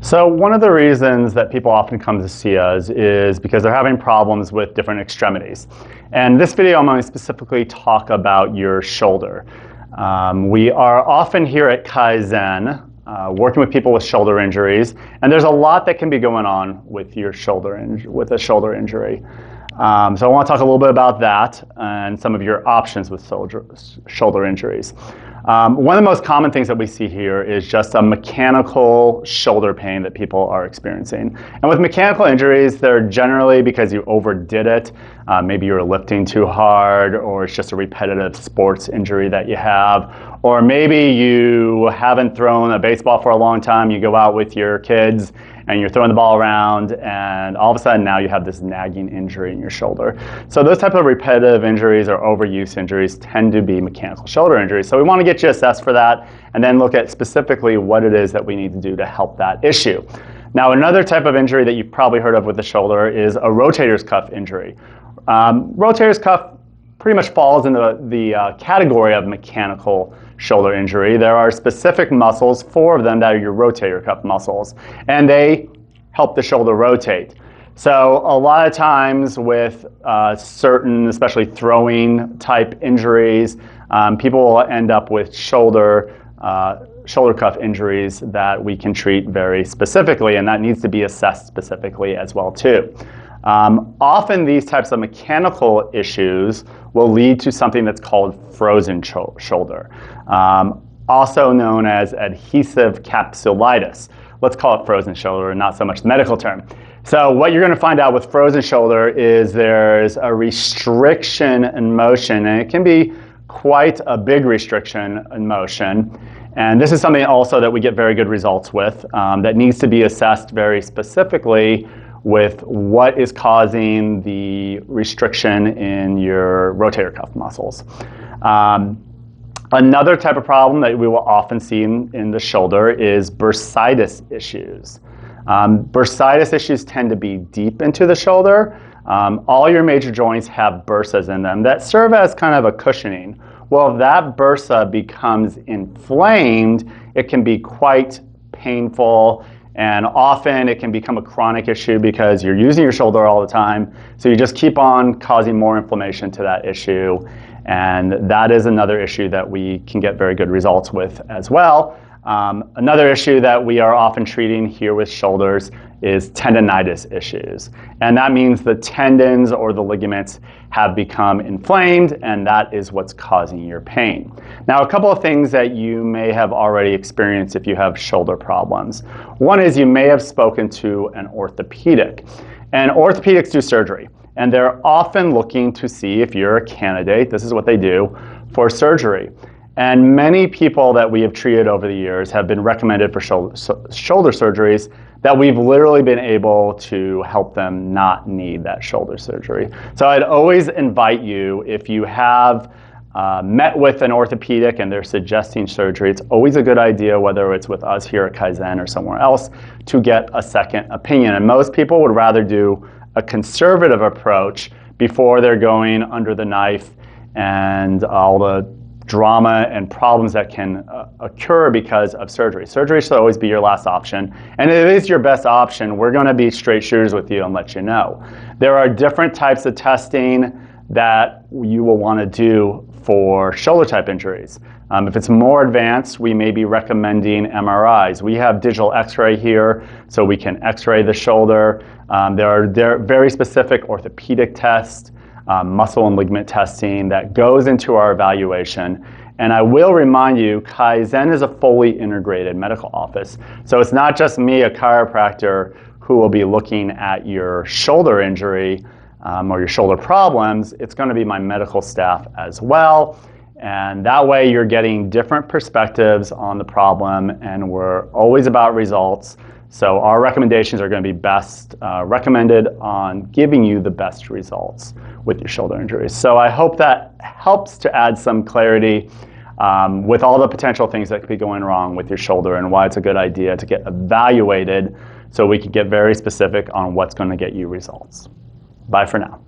So one of the reasons that people often come to see us is because they're having problems with different extremities. And this video I'm going to specifically talk about your shoulder. We are often here at Kaizen working with people with shoulder injuries, and there's a lot that can be going on with your shoulder with a shoulder injury. So I want to talk a little bit about that and some of your options with shoulder injuries. One of the most common things that we see here is just a mechanical shoulder pain that people are experiencing. And with mechanical injuries, they're generally because you overdid it. Maybe you're lifting too hard, or it's just a repetitive sports injury that you have. Or maybe you haven't thrown a baseball for a long time. You go out with your kids and you're throwing the ball around, and all of a sudden now you have this nagging injury in your shoulder. So those type of repetitive injuries or overuse injuries tend to be mechanical shoulder injuries. So we want to get you assessed for that and then look at specifically what it is that we need to do to help that issue. Now, another type of injury that you've probably heard of with the shoulder is a rotator's cuff injury. Rotator's cuff pretty much falls into the category of mechanical shoulder injury. There are specific muscles, 4 of them, that are your rotator cuff muscles, and they help the shoulder rotate. So a lot of times with certain, especially throwing type injuries, people will end up with shoulder cuff injuries that we can treat very specifically, and that needs to be assessed specifically as well too. Often these types of mechanical issues will lead to something that's called frozen shoulder, also known as adhesive capsulitis. Let's call it frozen shoulder and not so much the medical term. So what you're going to find out with frozen shoulder is there's a restriction in motion, and it can be quite a big restriction in motion. And this is something also that we get very good results with that needs to be assessed very specifically with what is causing the restriction in your rotator cuff muscles. Another type of problem that we will often see in the shoulder is bursitis issues. Bursitis issues tend to be deep into the shoulder. All your major joints have bursas in them that serve as kind of a cushioning. Well, if that bursa becomes inflamed, it can be quite painful, and often it can become a chronic issue because you're using your shoulder all the time. So you just keep on causing more inflammation to that issue. And that is another issue that we can get very good results with as well. Another issue that we are often treating here with shoulders is tendonitis issues. And that means the tendons or the ligaments have become inflamed, and that is what's causing your pain. Now, a couple of things that you may have already experienced if you have shoulder problems. One is you may have spoken to an orthopedic. And orthopedics do surgery, and they're often looking to see if you're a candidate, this is what they do, for surgery. And many people that we have treated over the years have been recommended for shoulder surgeries that we've literally been able to help them not need that shoulder surgery. So I'd always invite you, if you have met with an orthopedic and they're suggesting surgery, it's always a good idea, whether it's with us here at Kaizen or somewhere else, to get a second opinion. And most people would rather do a conservative approach before they're going under the knife and all the drama and problems that can occur because of surgery. Surgery should always be your last option. And if it is your best option, we're going to be straight shooters with you and let you know. There are different types of testing that you will want to do for shoulder type injuries. If it's more advanced, we may be recommending MRIs. We have digital x-ray here, so we can x-ray the shoulder. There are very specific orthopedic tests, muscle and ligament testing that goes into our evaluation. And I will remind you, Kaizen is a fully integrated medical office. So it's not just me, a chiropractor, who will be looking at your shoulder injury or your shoulder problems. It's going to be my medical staff as well. And that way you're getting different perspectives on the problem, and we're always about results. So our recommendations are going to be best recommended on giving you the best results with your shoulder injuries. So I hope that helps to add some clarity with all the potential things that could be going wrong with your shoulder and why it's a good idea to get evaluated so we can get very specific on what's going to get you results. Bye for now.